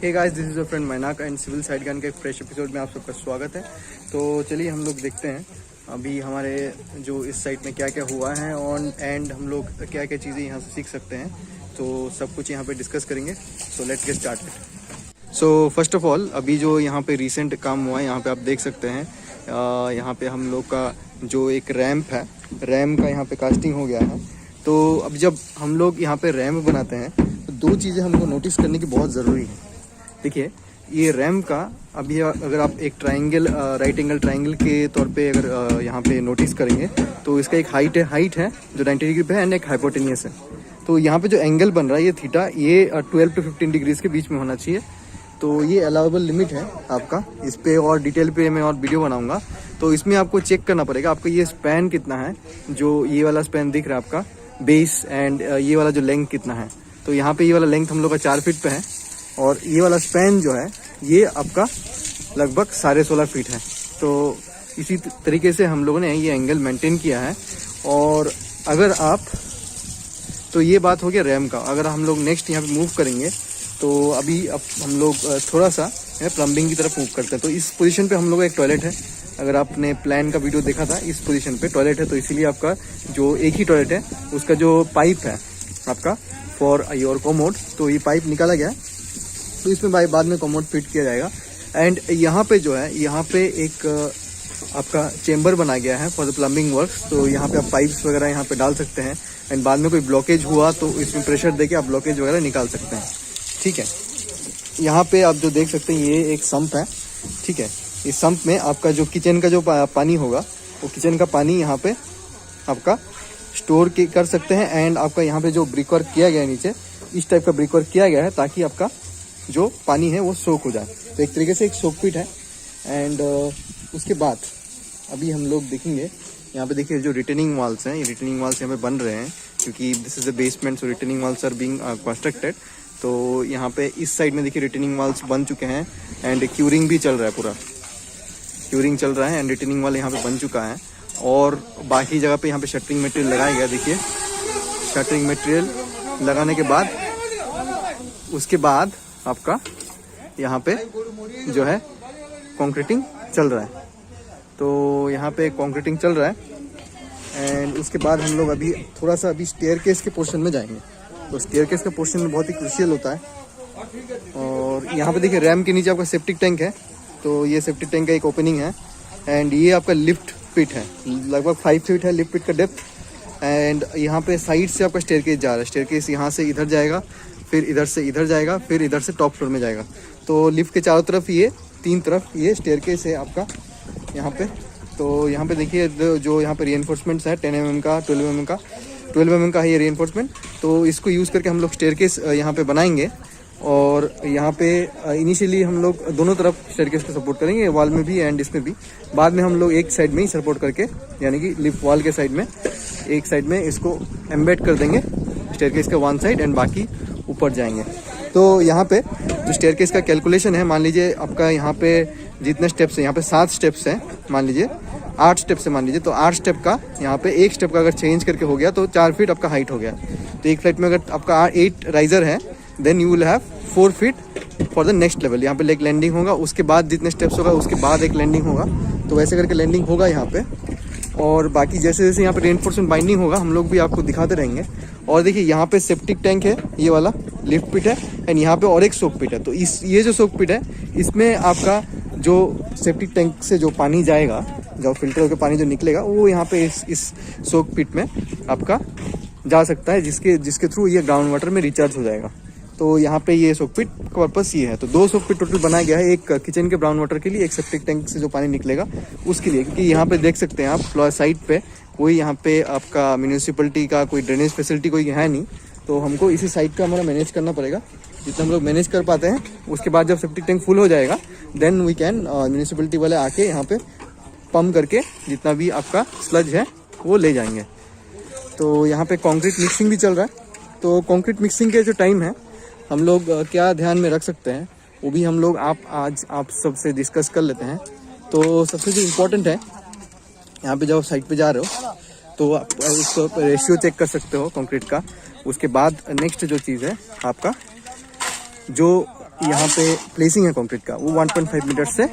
Hey guys, this is your friend Mainak and civil side gun के एक fresh episode में आप सबका स्वागत है। तो चलिए हम लोग देखते हैं अभी हमारे जो इस साइट में क्या क्या हुआ है ऑन एंड हम लोग क्या क्या चीज़ें यहाँ से सीख सकते हैं। तो सब कुछ यहाँ पे डिस्कस करेंगे। So let's get started. So first of all अभी जो यहाँ पे रिसेंट काम हुआ है यहाँ पे आप देख सकते हैं। यहाँ पे हम लोग का जो एक रैम्प है, रैम्प का यहाँ पे कास्टिंग हो गया है। तो अब जब हम लोग यहाँ पे रैम्प बनाते हैं तो दो चीज़ें हमको नोटिस करने की बहुत ज़रूरी है। देखिए, ये रैम्प का अभी अगर आप एक ट्रायंगल राइट एंगल ट्रायंगल के तौर पे अगर यहाँ पे नोटिस करेंगे तो इसका एक हाइट है जो 90 डिग्री पे है एंड एक हाइपोटेनियस है। तो यहाँ पे जो एंगल बन रहा है ये थीटा, ये 12 to 15 डिग्रीज के बीच में होना चाहिए। तो ये अलाउेबल लिमिट है आपका। इस पे और डिटेल पे मैं और वीडियो बनाऊंगा। तो इसमें आपको चेक करना पड़ेगा आपका ये स्पैन कितना है। जो ये वाला स्पैन दिख रहा है आपका बेस एंड ये वाला जो लेंथ कितना है। तो यहाँ पे ये वाला लेंथ हम लोग का 4 फीट पे है और ये वाला स्पैन जो है ये आपका लगभग 16.5 फीट है। तो इसी तरीके से हम लोगों ने ये एंगल मेंटेन किया है। और अगर आप, तो ये बात हो गया रैम का। अगर हम लोग नेक्स्ट यहाँ पे मूव करेंगे तो अभी अब हम लोग थोड़ा सा प्लम्बिंग की तरफ मूव करते हैं। तो इस पोजीशन पे हम लोग एक टॉयलेट है। अगर आपने प्लान का वीडियो देखा था, इस पोजीशन पे टॉयलेट है। तो इसीलिए आपका जो एक ही टॉयलेट है उसका जो पाइप है आपका फॉर योर कोमोड, तो ये पाइप निकाला गया है। तो इसमें बाद में कोमोड फिट किया जाएगा। एंड यहाँ पे जो है यहाँ पे एक आपका चेम्बर बना गया है फॉर द प्लम्बिंग वर्क्स। तो यहाँ पे आप पाइप्स वगैरह यहाँ पे डाल सकते हैं एंड बाद में कोई ब्लॉकेज हुआ तो इसमें प्रेशर देके आप ब्लॉकेज वगैरह निकाल सकते हैं। ठीक है, यहाँ पे आप जो देख सकते हैं ये एक सम्प है। ठीक है, इस सम्प में आपका जो किचन का जो पानी होगा वो किचन का पानी यहाँ पे आपका स्टोर कर सकते हैं। एंड आपका यहाँ पे जो ब्रिक वर्क किया गया है नीचे, इस टाइप का ब्रिक वर्क किया गया है ताकि आपका जो पानी है वो सोक हो जाए। तो एक तरीके से एक सोक पिट है। एंड उसके बाद अभी हम लोग देखेंगे यहाँ पे। देखिए जो रिटेनिंग वॉल्स हैं, ये रिटेनिंग वॉल्स यहाँ पे बन रहे हैं क्योंकि this is the basement. So retaining walls are being constructed. तो यहाँ पे इस साइड में देखिए रिटेनिंग वॉल्स बन चुके हैं एंड क्यूरिंग भी चल रहा है, पूरा क्यूरिंग चल रहा है एंड रिटेनिंग वॉल यहाँ पे बन चुका है। और बाकी जगह पे यहाँ पे शटरिंग मटेरियल लगाया गया। देखिए शटरिंग मटेरियल लगाने के बाद उसके बाद आपका यहाँ पे जो है कंक्रीटिंग चल रहा है। तो यहाँ पे कंक्रीटिंग चल रहा है एंड उसके बाद हम लोग अभी थोड़ा सा अभी स्टेयरकेस के पोर्शन में जाएंगे। तो स्टेयरकेस का पोर्शन में बहुत ही क्रूशियल होता है। और यहाँ पे देखिए रैम के नीचे आपका सेप्टिक टैंक है। तो ये सेप्टिक टैंक का एक ओपनिंग है एंड ये आपका लिफ्ट पिट है। लगभग 5 फीट है लिफ्ट पिट का डेप्थ। एंड यहाँ पे साइड से आपका स्टेयरकेस जा रहा है। स्टेयरकेस यहाँ से इधर जाएगा, फिर इधर से इधर जाएगा, फिर इधर से टॉप फ्लोर में जाएगा। तो लिफ्ट के चारों तरफ ये 3 तरफ ये स्टेयरकेस है आपका यहाँ पे। तो यहाँ पे देखिए जो यहाँ पे रीइंफोर्समेंट्स है 10 mm का, 12 mm का है ये रीइंफोर्समेंट। तो इसको यूज़ करके हम लोग स्टेयरकेस यहाँ पे बनाएंगे। और यहाँ पे इनिशियली हम लोग दोनों तरफ स्टेयरकेस को सपोर्ट करेंगे, वॉल में भी एंड इसमें भी। बाद में हम लोग एक साइड में ही सपोर्ट करके, यानी कि लिफ्ट वॉल के साइड में एक साइड में इसको एम्बेड कर देंगे स्टेयरकेस का वन साइड एंड बाकी ऊपर जाएंगे। तो यहाँ पे जो स्टेयरकेस का कैलकुलेशन है, मान लीजिए आपका यहाँ पे जितने स्टेप्स हैं, यहाँ पे 7 स्टेप्स हैं, मान लीजिए 8 स्टेप्स है मान लीजिए। तो 8 स्टेप का यहाँ पे एक स्टेप का अगर चेंज करके हो गया तो 4 फीट आपका हाइट हो गया। तो एक फ्लाइट में अगर आपका 8 राइजर है then you will have 4 feet for the next level. यहाँ पे एक लैंडिंग होगा, उसके बाद जितने स्टेप्स होगा उसके बाद एक लैंडिंग होगा। तो वैसे करके लैंडिंग होगा यहाँ पे। और बाकी जैसे जैसे यहाँ पे रेनफोर्समेंट बाइंडिंग होगा हम लोग भी आपको दिखाते रहेंगे। और देखिए यहाँ पे सेप्टिक टैंक है, ये वाला लिफ्ट पिट है एंड यहाँ पे और एक सोक पिट है। तो ये जो सोक पिट है इसमें आपका जो सेप्टिक टैंक से जो पानी जाएगा, जो फिल्टर होकर पानी जो निकलेगा वो यहाँ पे इस सोक पिट में आपका जा सकता है, जिसके थ्रू ये ग्राउंड वाटर में रिचार्ज हो जाएगा। तो यहाँ पे ये सोक पिट का पर्पस ये है। तो 2 सोक पिट टोटल बनाया गया है, एक किचन के ग्राउंड वाटर के लिए, एक सेप्टिक टैंक से जो पानी निकलेगा उसके लिए। क्योंकि यहाँ पे देख सकते हैं आप फ्लोर साइड पे कोई यहाँ पे आपका म्यूनिसिपलिटी का कोई ड्रेनेज फैसिलिटी कोई है नहीं। तो हमको इसी साइड का हमारा मैनेज करना पड़ेगा। जितना हम लोग मैनेज कर पाते हैं, उसके बाद जब सेप्टिक टैंक फुल हो जाएगा देन वी कैन म्यूनिसिपलिटी वाले आके यहाँ पे पम्प करके जितना भी आपका स्लज है वो ले जाएंगे। तो यहाँ पे कंक्रीट मिक्सिंग भी चल रहा है। तो कंक्रीट मिक्सिंग के जो टाइम है हम लोग क्या ध्यान में रख सकते हैं वो भी हम लोग आज आप सबसे डिस्कस कर लेते हैं। तो सबसे जो इम्पोर्टेंट है, यहाँ पे जब साइट पे जा रहे हो तो आप उसको रेशियो चेक कर सकते हो कंक्रीट का। उसके बाद नेक्स्ट जो चीज़ है आपका जो यहाँ पे प्लेसिंग है कंक्रीट का वो 1.5 मीटर से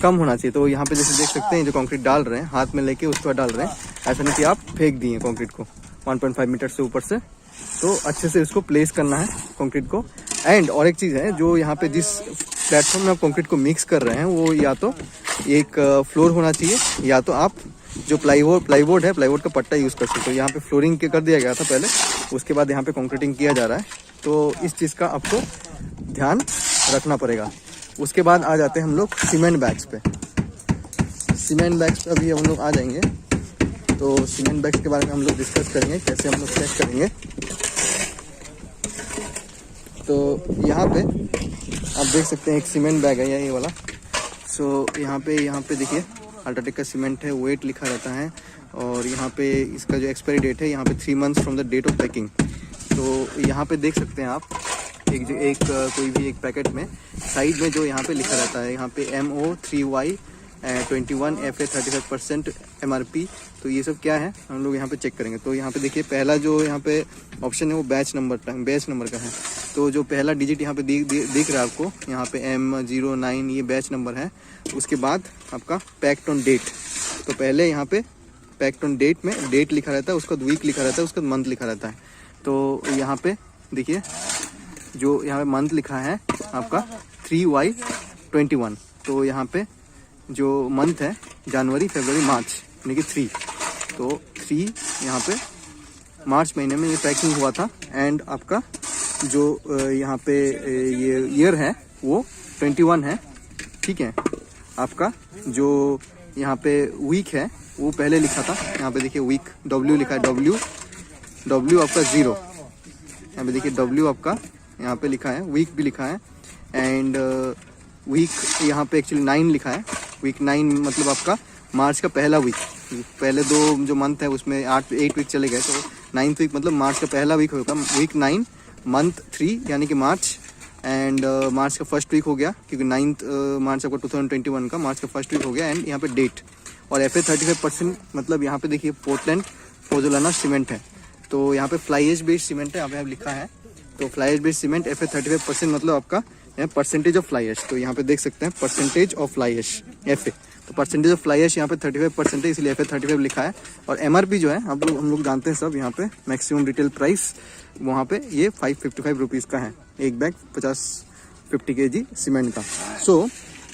कम होना चाहिए। तो यहाँ पे जैसे देख सकते हैं जो कंक्रीट डाल रहे हैं हाथ में लेके उसको डाल रहे हैं, ऐसा नहीं कि आप फेंक दिए कंक्रीट को 1.5 मीटर से ऊपर से। तो अच्छे से इसको प्लेस करना है कंक्रीट को। एंड और एक चीज़ है, जो यहाँ पे जिस प्लेटफॉर्म में आप कंक्रीट को मिक्स कर रहे हैं वो या तो एक फ्लोर होना चाहिए या तो आप जो प्लाईवुड है, प्लाईवुड का पट्टा यूज़ कर सकते हो। यहाँ पे फ्लोरिंग कर दिया गया था पहले, उसके बाद यहाँ पे कंक्रीटिंग किया जा रहा है, तो इस चीज़ का आपको ध्यान रखना पड़ेगा। उसके बाद आ जाते हैं हम लोग सीमेंट बैग्स पे। सीमेंट बैग्स पे अभी हम लोग आ जाएंगे, तो सीमेंट बैग्स के बारे में हम लोग डिस्कस करेंगे कैसे हम लोग चेक करेंगे। तो यहाँ पे आप देख सकते हैं एक सीमेंट बैग है ये वाला। सो यहाँ पे देखिए अल्ट्राटेक का सीमेंट है, वेट लिखा रहता है और यहाँ पे इसका जो एक्सपायरी डेट है यहाँ पे 3 months from the date of packing. तो यहाँ पे देख सकते हैं आप कोई भी एक पैकेट में साइड में जो यहाँ पे लिखा रहता है, यहाँ पे MO3Y21 FA 35% MRP। तो ये सब क्या है हम लोग यहाँ पे चेक करेंगे। तो यहाँ पे देखिए पहला जो यहाँ पे ऑप्शन है वो बैच नंबर का है। तो जो पहला डिजिट यहाँ पे दिख रहा है आपको, यहाँ पे M09 ये बैच नंबर है। उसके बाद आपका पैक्ड ऑन डेट, तो पहले यहाँ पे पैक्ड ऑन डेट में डेट लिखा रहता है, उसका वीक लिखा रहता है, उसका मंथ लिखा रहता है। तो यहाँ पे देखिए जो यहाँ पे मंथ लिखा है आपका 3Y21। तो यहाँ पे जो मंथ है जनवरी फरवरी मार्च यानी कि 3, तो 3 यहाँ पे मार्च महीने में ये पैकिंग हुआ था। एंड आपका जो यहाँ पे ये ईयर है वो 21 है, ठीक है। आपका जो यहाँ पे वीक है वो पहले लिखा था, यहाँ पे देखिए वीक W लिखा है, W आपका 0, यहाँ पे देखिए W आपका यहाँ पे लिखा है, वीक भी लिखा है। एंड वीक यहाँ पे एक्चुअली 9 लिखा है, वीक 9 मतलब आपका मार्च का पहला वीक। पहले दो जो मंथ है उसमें 8 वीक चले गए, तो 9th वीक मतलब मार्च का पहला वीक होगा, वीक 9 मंथ 3 यानी कि मार्च। एंड मार्च का फर्स्ट वीक हो गया क्योंकि 9th मार्च आपका 2021 का मार्च का फर्स्ट वीक हो गया। एंड यहाँ पे डेट और FA 35% मतलब यहाँ पे देखिए पोर्टलैंड पोज़ोलाना सीमेंट है। तो यहाँ पे फ्लाई एश बेस्ड सीमेंट है, यहाँ पे लिखा है। तो fly ash based cement FA 35% मतलब आपका परसेंटेज ऑफ फ्लाई एश। तो यहाँ पे देख सकते हैं percentage of fly ash FA, तो परसेंटेज ऑफ फ्लाई एश यहाँ पे 35% है, इसलिए FA 35 लिखा है। और MRP जो है हम लोग जानते हैं सब, यहाँ पे मैक्सिमम रिटेल प्राइस वहाँ पे ये 555 रुपीज़ का है, एक बैग 50 kg सीमेंट का।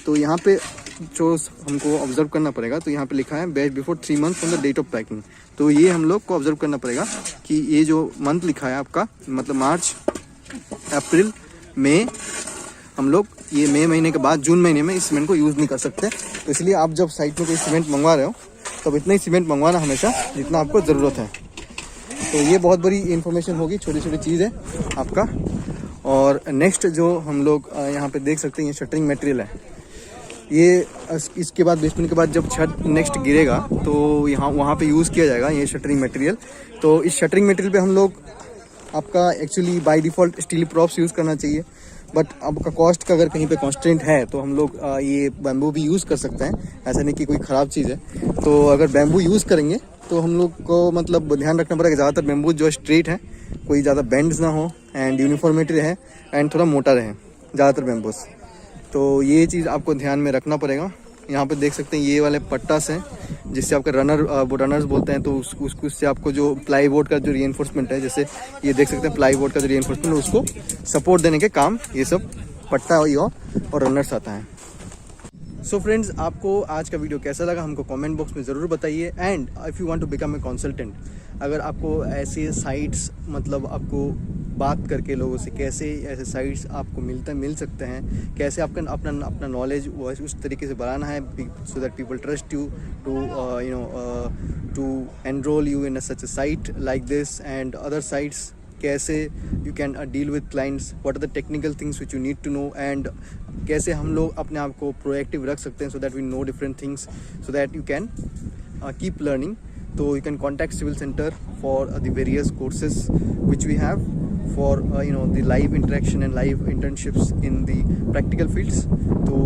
तो यहाँ पे जो हमको ऑब्जर्व करना पड़ेगा, तो यहाँ पे लिखा है batch before 3 month from the date of packing. तो ये हम लोग को ऑब्जर्व करना पड़ेगा कि ये जो मंथ लिखा है आपका मतलब मार्च अप्रैल मई, हम लोग ये मई महीने के बाद जून महीने में इस सीमेंट को यूज़ नहीं कर सकते। तो इसलिए आप जब साइट में कोई सीमेंट मंगवा रहे हो तब इतना ही सीमेंट मंगवाना हमेशा जितना आपको ज़रूरत है। तो ये बहुत बड़ी इन्फॉर्मेशन होगी, छोटी छोटी चीज़ है आपका। और नेक्स्ट जो हम लोग यहाँ पे देख सकते हैं ये शटरिंग मटेरियल है। ये इसके बाद बेसमेंट के बाद जब छत नेक्स्ट गिरेगा तो वहाँ पे यूज़ किया जाएगा ये शटरिंग मटेरियल। तो इस शटरिंग मटेरियल पे हम लोग आपका actually by default steel props use करना चाहिए, बट आपका कॉस्ट का अगर कहीं पे कॉन्स्टेंट है तो हम लोग ये बैम्बू भी यूज़ कर सकते हैं, ऐसा नहीं कि कोई ख़राब चीज़ है। तो अगर बैम्बू यूज़ करेंगे तो हम लोग को मतलब ध्यान रखना पड़ेगा ज़्यादातर बैम्बू जो स्ट्रेट है, कोई ज़्यादा बेंड्स ना हो एंड यूनिफॉर्मिटी रहे एंड थोड़ा मोटा रहे ज़्यादातर बैम्बूस। तो ये चीज़ आपको ध्यान में रखना पड़ेगा। यहाँ पे देख सकते हैं ये वाले पट्टास हैं जिससे आपका रनर्स बोलते हैं। तो उससे आपको जो प्लाईवुड का जो रीइंफोर्समेंट है, जैसे ये देख सकते हैं प्लाईवुड का जो रीइंफोर्समेंट, उसको सपोर्ट देने के काम ये सब पट्टा और रनर्स आता है। सो फ्रेंड्स, आपको आज का वीडियो कैसा लगा हमको कमेंट बॉक्स में ज़रूर बताइए। And if you want to become a consultant, अगर आपको ऐसे साइट्स मतलब आपको बात करके लोगों से कैसे ऐसे साइट्स आपको मिल सकते हैं, कैसे आपका अपना नॉलेज उस तरीके से बढ़ाना है so that people trust you to enroll you in such a site like this and other sites, कैसे you can deal with clients, what are the technical things which you need to know, and कैसे हम लोग अपने आप को proactive रख सकते हैं so that we know different things so that you can keep learning. तो you can contact civil centre for the various courses which we have for the live interaction and live internships in the practical fields। तो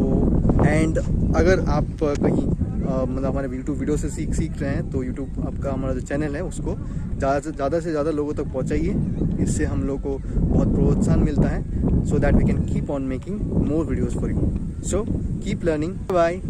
and अगर आप कहीं मतलब हमारे YouTube video से सीख रहे हैं, तो यूट्यूब आपका हमारा जो चैनल है उसको ज़्यादा से ज़्यादा लोगों तक पहुँचाइए। इससे हम लोग को बहुत प्रोत्साहन मिलता है, so that we can keep on making more videos for you. So keep learning, bye.